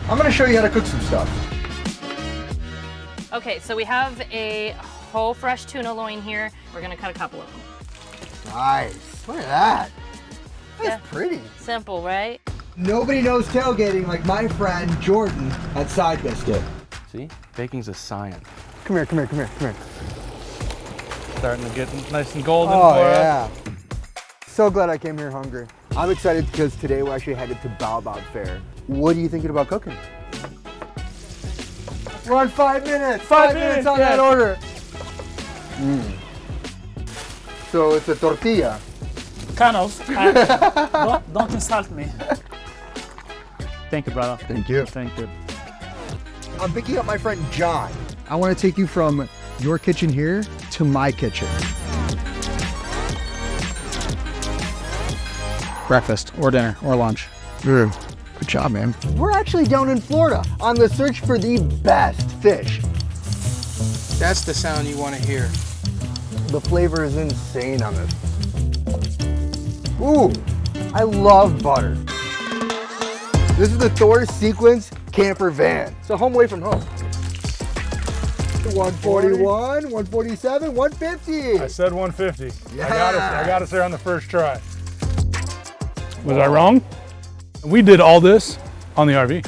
I'm gonna show you how to cook some stuff. Okay, so we have a whole fresh tuna loin here. We're gonna cut a couple of them. Nice. Look at that. That's pretty. Simple, right? Nobody knows tailgating like my friend Jordan at Side Biscuit. See? Baking's a science. Come here, come here, come here, come here. Starting to get nice and golden Oh, for us. yeah. So glad I came here hungry. I'm excited because today we're actually headed to Baobab Fair. What are you thinking about cooking? We're on 5 minutes. 5 minutes on that order. So it's a tortilla. Kind of. Don't insult me. Thank you, brother. Thank you. Thank you. I'm picking up my friend John. I want to take you from your kitchen here to my kitchen. Breakfast or dinner or lunch. Good job, man. We're actually down in Florida on the search for the best fish. That's the sound you want to hear. The flavor is insane on this. Ooh, I love butter. This is the Thor Sequence camper van. So home away from home. 141, 147, 150. I said 150. Yeah. I got us there on the first try. Was I wrong? We did all this on the RV.